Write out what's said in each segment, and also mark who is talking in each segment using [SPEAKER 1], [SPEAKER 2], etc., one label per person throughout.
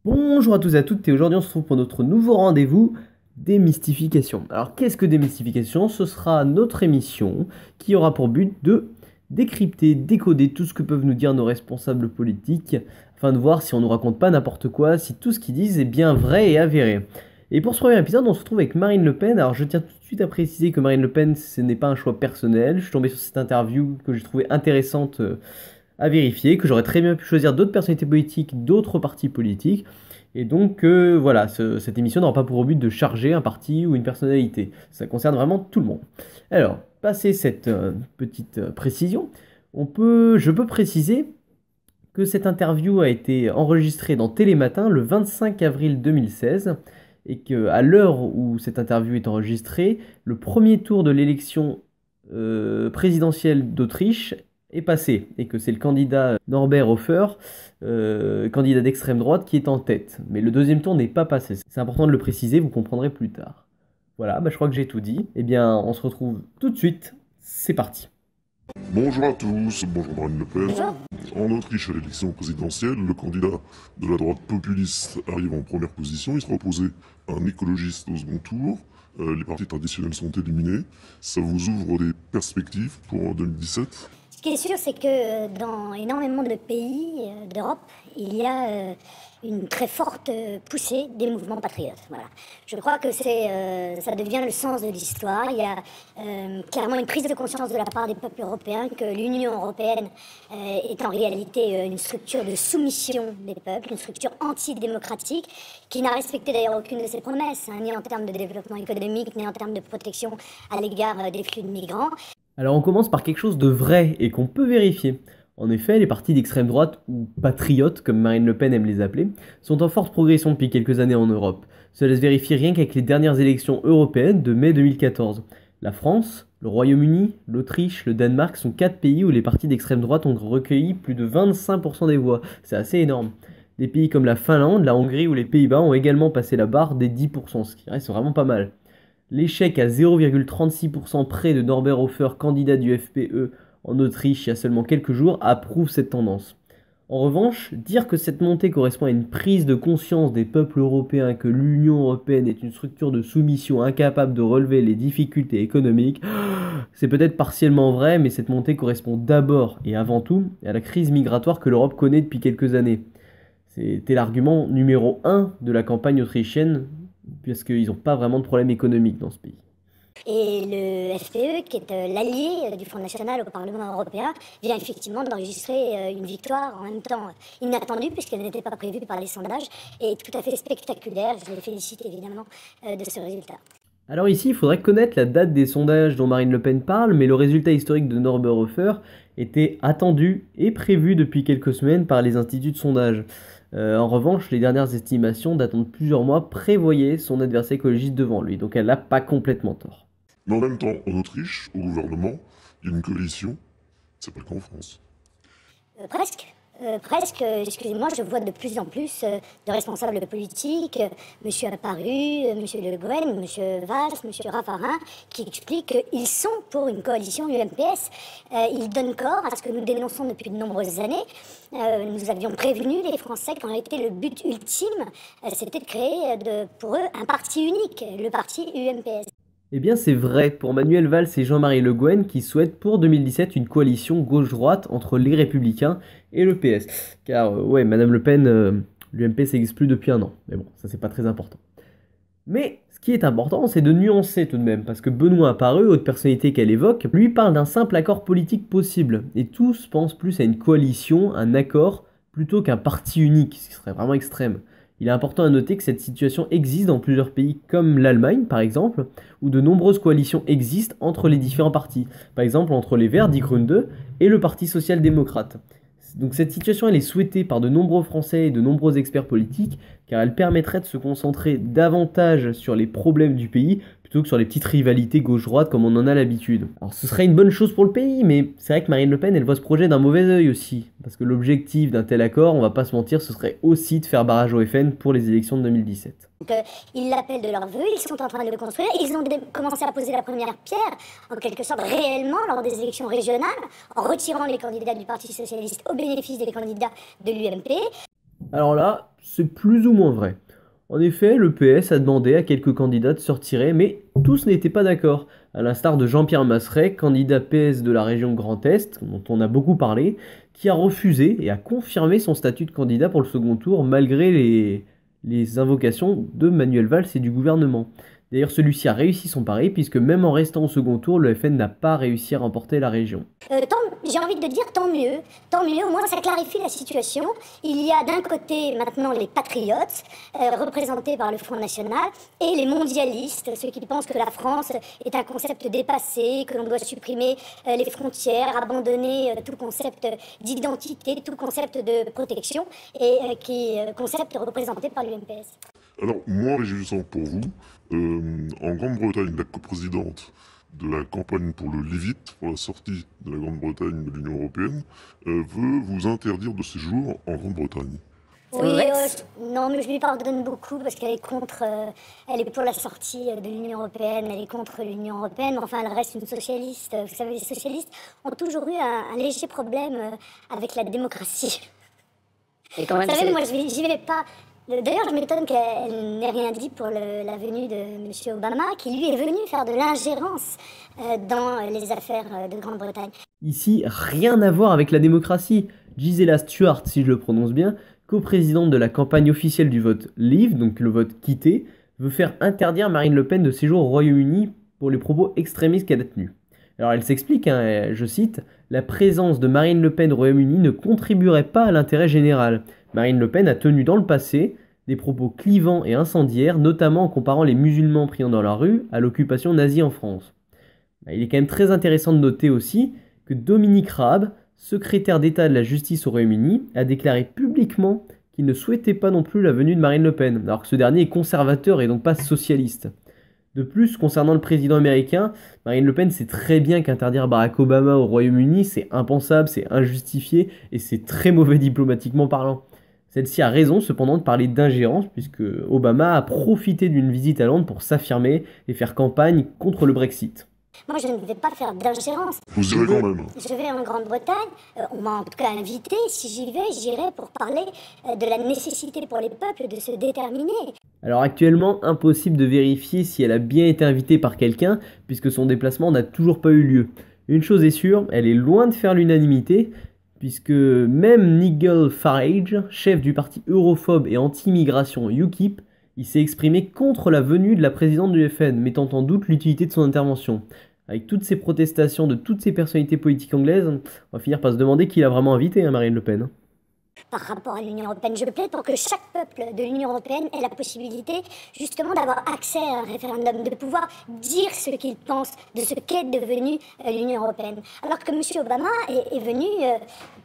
[SPEAKER 1] Bonjour à tous et à toutes et aujourd'hui on se retrouve pour notre nouveau rendez-vous démystification. Alors qu'est-ce que démystification? Ce sera notre émission qui aura pour but de décrypter, décoder tout ce que peuvent nous dire nos responsables politiques afin de voir si on nous raconte pas n'importe quoi, si tout ce qu'ils disent est bien vrai et avéré. Et pour ce premier épisode on se retrouve avec Marine Le Pen. Alors je tiens tout de suite à préciser que Marine Le Pen ce n'est pas un choix personnel. Je suis tombé sur cette interview que j'ai trouvée intéressante à vérifier, que j'aurais très bien pu choisir d'autres personnalités politiques, d'autres partis politiques. Et donc voilà, cette émission n'aura pas pour but de charger un parti ou une personnalité. Ça concerne vraiment tout le monde. Alors, passé cette petite précision, je peux préciser que cette interview a été enregistrée dans Télématin le 25 avril 2016 et qu'à l'heure où cette interview est enregistrée, le premier tour de l'élection présidentielle d'Autriche est passé et que c'est le candidat Norbert Hofer, candidat d'extrême droite, qui est en tête. Mais le deuxième tour n'est pas passé. C'est important de le préciser, vous comprendrez plus tard. Voilà, je crois que j'ai tout dit. Eh bien, on se retrouve tout de suite. C'est parti.
[SPEAKER 2] Bonjour à tous, bonjour Marine Le Pen. En Autriche, à l'élection présidentielle, le candidat de la droite populiste arrive en première position. Il sera opposé à un écologiste au second tour. Les partis traditionnels sont éliminés. Ça vous ouvre des perspectives pour 2017?
[SPEAKER 3] Ce qui est sûr, c'est que dans énormément de pays d'Europe, il y a une très forte poussée des mouvements patriotes. Voilà. Je crois que ça devient le sens de l'histoire. Il y a clairement une prise de conscience de la part des peuples européens que l'Union européenne est en réalité une structure de soumission des peuples, une structure antidémocratique qui n'a respecté d'ailleurs aucune de ses promesses, ni en termes de développement économique, ni en termes de protection à l'égard des flux de migrants.
[SPEAKER 1] Alors on commence par quelque chose de vrai et qu'on peut vérifier. En effet, les partis d'extrême droite, ou patriotes comme Marine Le Pen aime les appeler, sont en forte progression depuis quelques années en Europe. Cela se vérifie rien qu'avec les dernières élections européennes de mai 2014. La France, le Royaume-Uni, l'Autriche, le Danemark sont 4 pays où les partis d'extrême droite ont recueilli plus de 25% des voix. C'est assez énorme. Des pays comme la Finlande, la Hongrie ou les Pays-Bas ont également passé la barre des 10%, ce qui reste vraiment pas mal. L'échec à 0,36% près de Norbert Hofer, candidat du FPE en Autriche il y a seulement quelques jours, approuve cette tendance. En revanche, dire que cette montée correspond à une prise de conscience des peuples européens que l'Union européenne est une structure de soumission incapable de relever les difficultés économiques, c'est peut-être partiellement vrai, mais cette montée correspond d'abord et avant tout à la crise migratoire que l'Europe connaît depuis quelques années. C'était l'argument numéro 1 de la campagne autrichienne, puisqu'ils n'ont pas vraiment de problème économique dans ce pays.
[SPEAKER 3] Et le FPE, qui est l'allié du Front National au Parlement européen, vient effectivement d'enregistrer une victoire en même temps inattendue, puisqu'elle n'était pas prévue par les sondages, et tout à fait spectaculaire. Je les félicite évidemment de ce résultat.
[SPEAKER 1] Alors ici, il faudrait connaître la date des sondages dont Marine Le Pen parle, mais le résultat historique de Norbert Hofer était attendu et prévu depuis quelques semaines par les instituts de sondage. En revanche, les dernières estimations datant de plusieurs mois prévoyaient son adversaire écologiste devant lui, donc elle n'a pas complètement tort.
[SPEAKER 2] Mais en même temps, en Autriche, au gouvernement, il y a une coalition. C'est pas le cas en France.
[SPEAKER 3] Presque, excusez-moi, je vois de plus en plus de responsables politiques, Monsieur Apparu, Monsieur Le Guen, Monsieur Valls, Monsieur Raffarin, qui expliquent qu'ils sont pour une coalition UMPS. Ils donnent corps à ce que nous dénonçons depuis de nombreuses années. Nous avions prévenu les Français qu'en réalité le but ultime, c'était de créer pour eux un parti unique, le parti UMPS.
[SPEAKER 1] Eh bien c'est vrai pour Manuel Valls et Jean-Marie Le Guen qui souhaitent pour 2017 une coalition gauche-droite entre les Républicains et le PS. Car ouais, Madame Le Pen, l'UMP ça n'existe plus depuis un an. Mais bon, ça c'est pas très important. Mais ce qui est important, c'est de nuancer tout de même, parce que Benoît Apparu, autre personnalité qu'elle évoque, lui parle d'un simple accord politique possible. Et tous pensent plus à une coalition, un accord, plutôt qu'un parti unique, ce qui serait vraiment extrême. Il est important à noter que cette situation existe dans plusieurs pays comme l'Allemagne par exemple, où de nombreuses coalitions existent entre les différents partis. Par exemple entre les Verts, Die Gründe, et le Parti social-démocrate. Donc cette situation elle est souhaitée par de nombreux Français et de nombreux experts politiques, car elle permettrait de se concentrer davantage sur les problèmes du pays, plutôt que sur les petites rivalités gauche-droite comme on en a l'habitude. Alors ce serait une bonne chose pour le pays, mais c'est vrai que Marine Le Pen elle voit ce projet d'un mauvais œil aussi, parce que l'objectif d'un tel accord, on va pas se mentir, ce serait aussi de faire barrage au FN pour les élections de 2017.
[SPEAKER 3] Donc, ils l'appellent de leur vœu, ils sont en train de le construire, ils ont commencé à poser la première pierre, en quelque sorte réellement, lors des élections régionales, en retirant les candidats du Parti Socialiste au bénéfice des candidats de l'UMP.
[SPEAKER 1] Alors là, c'est plus ou moins vrai. En effet, le PS a demandé à quelques candidats de se retirer, mais tous n'étaient pas d'accord. À l'instar de Jean-Pierre Masseret, candidat PS de la région Grand Est, dont on a beaucoup parlé, qui a refusé et a confirmé son statut de candidat pour le second tour malgré les invocations de Manuel Valls et du gouvernement. D'ailleurs, celui-ci a réussi son pari puisque même en restant au second tour, le FN n'a pas réussi à remporter la région.
[SPEAKER 3] J'ai envie de dire tant mieux, au moins ça clarifie la situation. Il y a d'un côté maintenant les patriotes, représentés par le Front National, et les mondialistes, ceux qui pensent que la France est un concept dépassé, que l'on doit supprimer les frontières, abandonner tout concept d'identité, tout concept de protection, et concept représenté par l'UMPS.
[SPEAKER 2] Alors, moins réjouissant pour vous, en Grande-Bretagne, la coprésidente de la campagne pour le Leave It, pour la sortie de la Grande-Bretagne de l'Union Européenne, veut vous interdire de séjour en Grande-Bretagne.
[SPEAKER 3] Oui, non, mais je lui pardonne beaucoup parce qu'elle est contre, elle est pour la sortie de l'Union Européenne, elle est contre l'Union Européenne, mais enfin elle reste une socialiste. Vous savez, les socialistes ont toujours eu un léger problème avec la démocratie.
[SPEAKER 4] Et quand même,
[SPEAKER 3] Vous savez, moi j'y vais pas. D'ailleurs, je m'étonne qu'elle n'ait rien dit pour la venue de M. Obama, qui lui est venu faire de l'ingérence dans les affaires de Grande-Bretagne.
[SPEAKER 1] Ici, rien à voir avec la démocratie. Gisela Stuart, si je le prononce bien, coprésidente de la campagne officielle du vote Leave, donc le vote quitter, veut faire interdire Marine Le Pen de séjour au Royaume-Uni pour les propos extrémistes qu'elle a tenus. Alors elle s'explique, hein, je cite, « La présence de Marine Le Pen au Royaume-Uni ne contribuerait pas à l'intérêt général. Marine Le Pen a tenu dans le passé des propos clivants et incendiaires, notamment en comparant les musulmans priant dans la rue à l'occupation nazie en France. » Il est quand même très intéressant de noter aussi que Dominic Raab, secrétaire d'État de la justice au Royaume-Uni, a déclaré publiquement qu'il ne souhaitait pas non plus la venue de Marine Le Pen, alors que ce dernier est conservateur et donc pas socialiste. De plus, concernant le président américain, Marine Le Pen sait très bien qu'interdire Barack Obama au Royaume-Uni, c'est impensable, c'est injustifié et c'est très mauvais diplomatiquement parlant. Celle-ci a raison cependant de parler d'ingérence puisque Obama a profité d'une visite à Londres pour s'affirmer et faire campagne contre le Brexit.
[SPEAKER 3] Moi, je ne vais pas faire d'ingérence.
[SPEAKER 2] Vous irez quand même.
[SPEAKER 3] Je vais en Grande-Bretagne, on m'a en tout cas invité. Si j'y vais, j'irai pour parler de la nécessité pour les peuples de se déterminer.
[SPEAKER 1] Alors actuellement, impossible de vérifier si elle a bien été invitée par quelqu'un, puisque son déplacement n'a toujours pas eu lieu. Une chose est sûre, elle est loin de faire l'unanimité, puisque même Nigel Farage, chef du parti europhobe et anti-immigration UKIP, il s'est exprimé contre la venue de la présidente du FN, mettant en doute l'utilité de son intervention. Avec toutes ces protestations de toutes ces personnalités politiques anglaises, on va finir par se demander qui l'a vraiment invité, hein, Marine Le Pen.
[SPEAKER 3] Par rapport à l'Union Européenne, je plaide pour que chaque peuple de l'Union Européenne ait la possibilité justement d'avoir accès à un référendum, de pouvoir dire ce qu'il pense de ce qu'est devenue l'Union Européenne. Alors que M. Obama est venu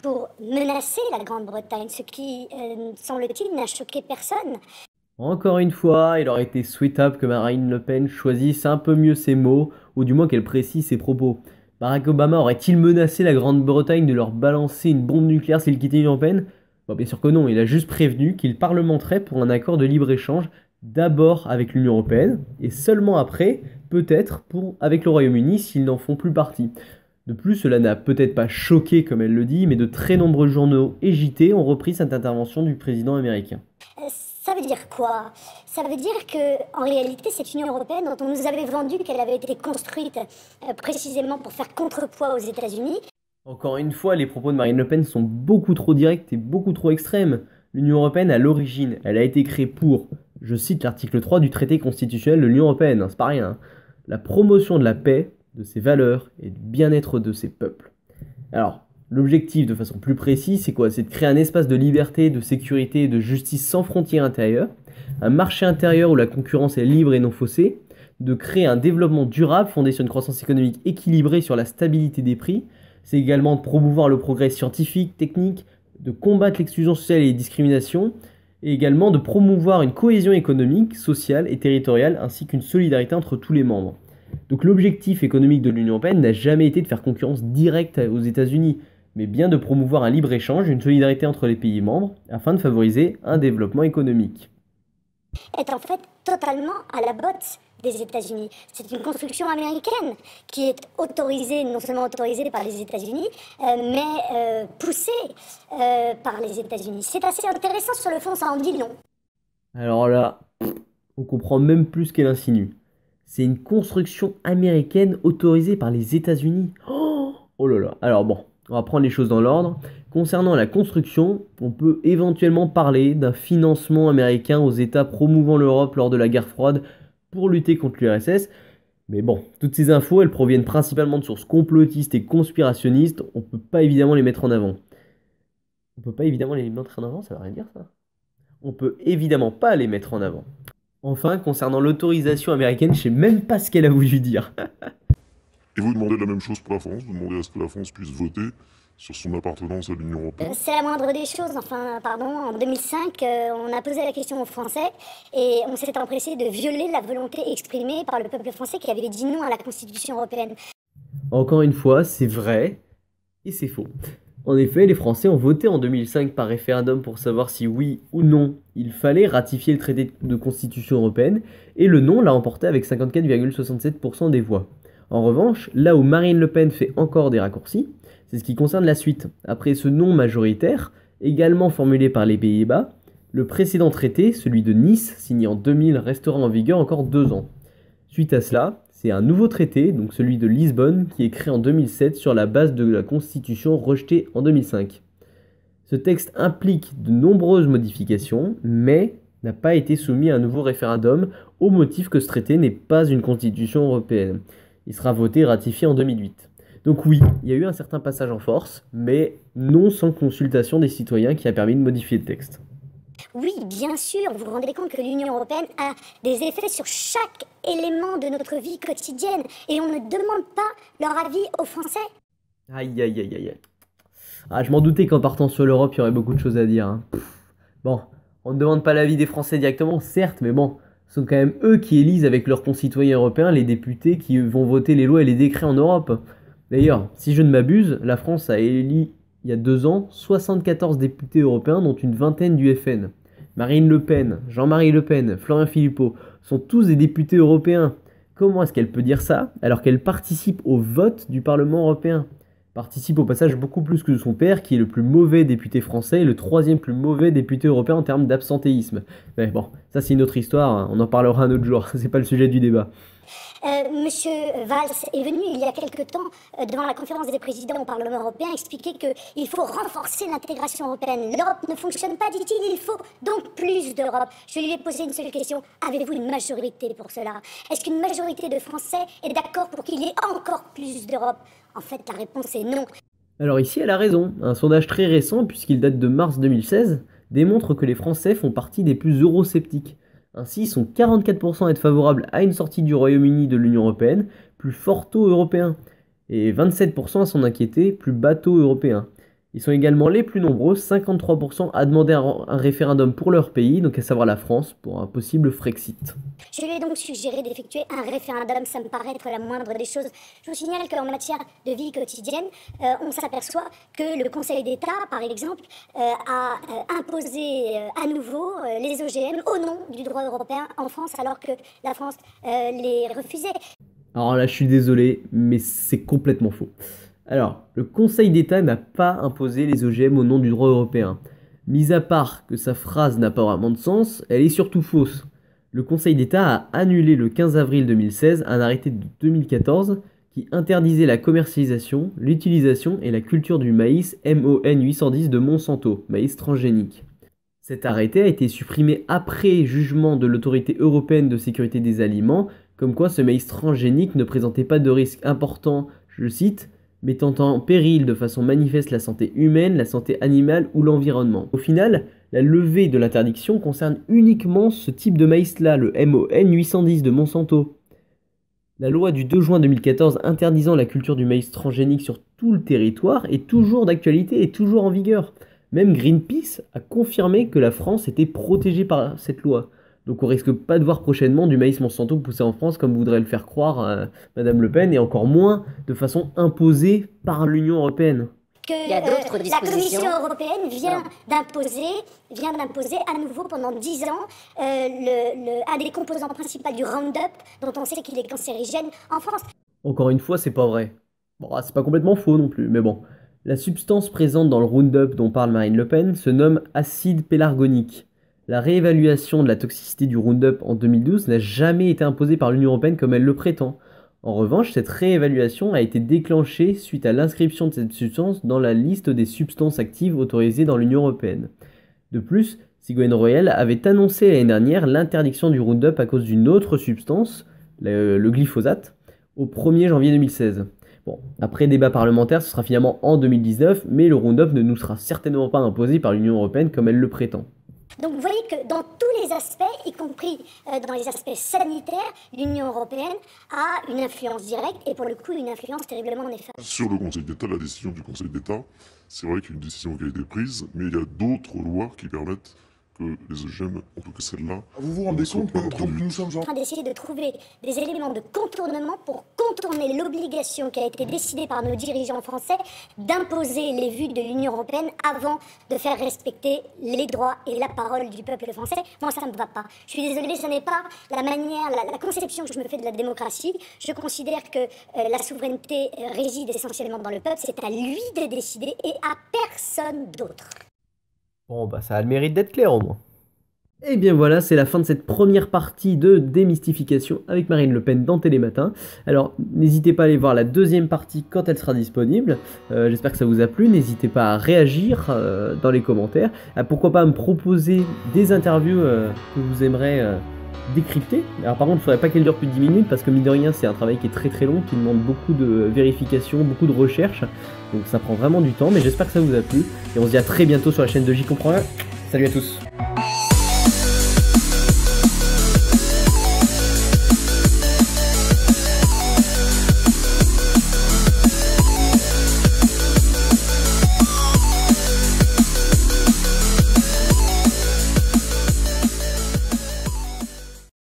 [SPEAKER 3] pour menacer la Grande-Bretagne, ce qui, semble-t-il, n'a choqué personne.
[SPEAKER 1] Encore une fois, il aurait été souhaitable que Marine Le Pen choisisse un peu mieux ses mots, ou du moins qu'elle précise ses propos. Barack Obama aurait-il menacé la Grande-Bretagne de leur balancer une bombe nucléaire s'il quittait l'Union Européenne? Bon, bien sûr que non, il a juste prévenu qu'il parlementerait pour un accord de libre-échange, d'abord avec l'Union Européenne, et seulement après, peut-être, avec le Royaume-Uni s'ils n'en font plus partie. De plus, cela n'a peut-être pas choqué comme elle le dit, mais de très nombreux journaux et JT ont repris cette intervention du président américain.
[SPEAKER 3] Ça veut dire quoi? Ça veut dire qu'en réalité, cette Union européenne dont on nous avait vendu qu'elle avait été construite précisément pour faire contrepoids aux États-Unis.
[SPEAKER 1] Encore une fois, les propos de Marine Le Pen sont beaucoup trop directs et beaucoup trop extrêmes. L'Union européenne, à l'origine, elle a été créée pour, je cite l'article 3 du traité constitutionnel de l'Union européenne, hein, c'est pas rien, hein, la promotion de la paix, de ses valeurs et du bien-être de ses peuples. Alors, l'objectif, de façon plus précise, c'est quoi? C'est de créer un espace de liberté, de sécurité et de justice sans frontières intérieures, un marché intérieur où la concurrence est libre et non faussée, de créer un développement durable fondé sur une croissance économique équilibrée sur la stabilité des prix. C'est également de promouvoir le progrès scientifique, technique, de combattre l'exclusion sociale et les discriminations, et également de promouvoir une cohésion économique, sociale et territoriale, ainsi qu'une solidarité entre tous les membres. Donc l'objectif économique de l'Union européenne n'a jamais été de faire concurrence directe aux États-Unis, mais bien de promouvoir un libre-échange, une solidarité entre les pays membres, afin de favoriser un développement économique.
[SPEAKER 3] Est en fait totalement à la botte des États-Unis. C'est une construction américaine qui est autorisée, non seulement autorisée par les États-Unis, mais poussée par les États-Unis. C'est assez intéressant sur le fond, ça en dit long.
[SPEAKER 1] Alors là, on comprend même plus ce qu'elle insinue. C'est une construction américaine autorisée par les États-Unis. Oh là là. Alors bon, on va prendre les choses dans l'ordre. Concernant la construction, on peut éventuellement parler d'un financement américain aux États promouvant l'Europe lors de la guerre froide pour lutter contre l'URSS. Mais bon, toutes ces infos, elles proviennent principalement de sources complotistes et conspirationnistes. On peut pas évidemment les mettre en avant. On peut pas évidemment les mettre en avant, ça veut rien dire ça. On peut évidemment pas les mettre en avant. Enfin, concernant l'autorisation américaine, je sais même pas ce qu'elle a voulu dire.
[SPEAKER 2] Et vous demandez la même chose pour la France, vous demandez à ce que la France puisse voter sur son appartenance à l'Union européenne.
[SPEAKER 3] C'est la moindre des choses. Enfin, pardon, en 2005, on a posé la question aux Français et on s'est empressé de violer la volonté exprimée par le peuple français qui avait dit non à la Constitution européenne.
[SPEAKER 1] Encore une fois, c'est vrai et c'est faux. En effet, les Français ont voté en 2005 par référendum pour savoir si oui ou non il fallait ratifier le traité de constitution européenne, et le non l'a emporté avec 54,67% des voix. En revanche, là où Marine Le Pen fait encore des raccourcis, c'est ce qui concerne la suite. Après ce non majoritaire, également formulé par les Pays-Bas, le précédent traité, celui de Nice, signé en 2000, restera en vigueur encore 2 ans. Suite à cela, c'est un nouveau traité, donc celui de Lisbonne, qui est créé en 2007 sur la base de la Constitution rejetée en 2005. Ce texte implique de nombreuses modifications, mais n'a pas été soumis à un nouveau référendum au motif que ce traité n'est pas une constitution européenne. Il sera voté et ratifié en 2008. Donc oui, il y a eu un certain passage en force, mais non sans consultation des citoyens qui a permis de modifier le texte.
[SPEAKER 3] Oui, bien sûr, vous vous rendez compte que l'Union européenne a des effets sur chaque élément de notre vie quotidienne et on ne demande pas leur avis aux Français.
[SPEAKER 1] Aïe aïe aïe aïe. Ah, je m'en doutais qu'en partant sur l'Europe, il y aurait beaucoup de choses à dire. Hein. Bon, on ne demande pas l'avis des Français directement, certes, mais bon, ce sont quand même eux qui élisent avec leurs concitoyens européens les députés qui vont voter les lois et les décrets en Europe. D'ailleurs, si je ne m'abuse, la France a élu il y a 2 ans 74 députés européens, dont une vingtaine du FN. Marine Le Pen, Jean-Marie Le Pen, Florian Philippot sont tous des députés européens. Comment est-ce qu'elle peut dire ça alors qu'elle participe au vote du Parlement européen? Participe au passage beaucoup plus que son père, qui est le plus mauvais député français et le 3e plus mauvais député européen en termes d'absentéisme. Mais bon, ça c'est une autre histoire, hein. On en parlera un autre jour, c'est pas le sujet du débat.
[SPEAKER 3] Monsieur Valls est venu il y a quelque temps devant la conférence des présidents au Parlement européen expliquer qu'il faut renforcer l'intégration européenne. L'Europe ne fonctionne pas, dit-il, il faut donc plus d'Europe. Je lui ai posé une seule question, avez-vous une majorité pour cela? Est-ce qu'une majorité de Français est d'accord pour qu'il y ait encore plus d'Europe? En fait, la réponse est non.
[SPEAKER 1] Alors ici, elle a raison. Un sondage très récent, puisqu'il date de mars 2016, démontre que les Français font partie des plus eurosceptiques. Ainsi, ils sont 44% à être favorables à une sortie du Royaume-Uni de l'Union européenne, plus fort taux européen, et 27% à s'en inquiéter, plus bas taux européen. Ils sont également les plus nombreux, 53% à demander un référendum pour leur pays, donc à savoir la France, pour un possible Frexit.
[SPEAKER 3] Je lui ai donc suggéré d'effectuer un référendum, ça me paraît être la moindre des choses. Je vous signale qu'en matière de vie quotidienne, on s'aperçoit que le Conseil d'État, par exemple, a imposé à nouveau les OGM au nom du droit européen en France, alors que la France les refusait.
[SPEAKER 1] Alors là, je suis désolé, mais c'est complètement faux. Alors, le Conseil d'État n'a pas imposé les OGM au nom du droit européen. Mis à part que sa phrase n'a pas vraiment de sens, elle est surtout fausse. Le Conseil d'État a annulé le 15 avril 2016 un arrêté de 2014 qui interdisait la commercialisation, l'utilisation et la culture du maïs MON 810 de Monsanto, maïs transgénique. Cet arrêté a été supprimé après jugement de l'Autorité européenne de sécurité des aliments, comme quoi ce maïs transgénique ne présentait pas de risque important, je cite, mettant en péril de façon manifeste la santé humaine, la santé animale ou l'environnement. Au final, la levée de l'interdiction concerne uniquement ce type de maïs-là, le MON 810 de Monsanto. La loi du 2 juin 2014 interdisant la culture du maïs transgénique sur tout le territoire est toujours d'actualité et toujours en vigueur. Même Greenpeace a confirmé que la France était protégée par cette loi. Donc on risque pas de voir prochainement du maïs Monsanto pousser en France comme voudrait le faire croire Madame Le Pen, et encore moins de façon imposée par l'Union européenne.
[SPEAKER 3] que
[SPEAKER 4] y a d'autres
[SPEAKER 3] la
[SPEAKER 4] dispositions.
[SPEAKER 3] Commission européenne vient d'imposer à nouveau pendant 10 ans un des composants principaux du Roundup, dont on sait qu'il est cancérigène en France.
[SPEAKER 1] Encore une fois, c'est pas vrai. Bon, c'est pas complètement faux non plus, mais bon. La substance présente dans le Roundup dont parle Marine Le Pen se nomme acide pélargonique. La réévaluation de la toxicité du Roundup en 2012 n'a jamais été imposée par l'Union européenne comme elle le prétend. En revanche, cette réévaluation a été déclenchée suite à l'inscription de cette substance dans la liste des substances actives autorisées dans l'Union européenne. De plus, Ségolène Royal avait annoncé l'année dernière l'interdiction du Roundup à cause d'une autre substance, le glyphosate, au 1er janvier 2016. Bon, après débat parlementaire, ce sera finalement en 2019, mais le Roundup ne nous sera certainement pas imposé par l'Union européenne comme elle le prétend.
[SPEAKER 3] Donc vous voyez que dans tous les aspects, y compris dans les aspects sanitaires, l'Union européenne a une influence directe et pour le coup une influence terriblement néfaste.
[SPEAKER 2] Sur le Conseil d'État, la décision du Conseil d'État, c'est vrai qu'il y a une décision qui a été prise, mais il y a d'autres lois qui permettent que les OGM, en tout cas celle-là,
[SPEAKER 5] Vous vous rendez compte que donc, nous sommes
[SPEAKER 3] En train d'essayer de trouver des éléments de contournement pour contourner l'obligation qui a été décidée par nos dirigeants français d'imposer les vues de l'Union européenne avant de faire respecter les droits et la parole du peuple français. Moi, ça ne me va pas. Je suis désolée, ce n'est pas la manière, la conception que je me fais de la démocratie. Je considère que la souveraineté réside essentiellement dans le peuple. C'est à lui de décider et à personne d'autre.
[SPEAKER 1] Bon, bah ça a le mérite d'être clair au moins. Et bien voilà, c'est la fin de cette première partie de démystification avec Marine Le Pen dans Télématin. Alors, n'hésitez pas à aller voir la deuxième partie quand elle sera disponible. J'espère que ça vous a plu. N'hésitez pas à réagir dans les commentaires. Pourquoi pas me proposer des interviews que vous aimeriez décrypter. Alors par contre, il ne faudrait pas qu'elle dure plus de 10 minutes parce que mine de rien, c'est un travail qui est très très long, qui demande beaucoup de vérification, beaucoup de recherche. Donc ça prend vraiment du temps, mais j'espère que ça vous a plu. Et on se dit à très bientôt sur la chaine de J'y comprends rien. Salut à tous.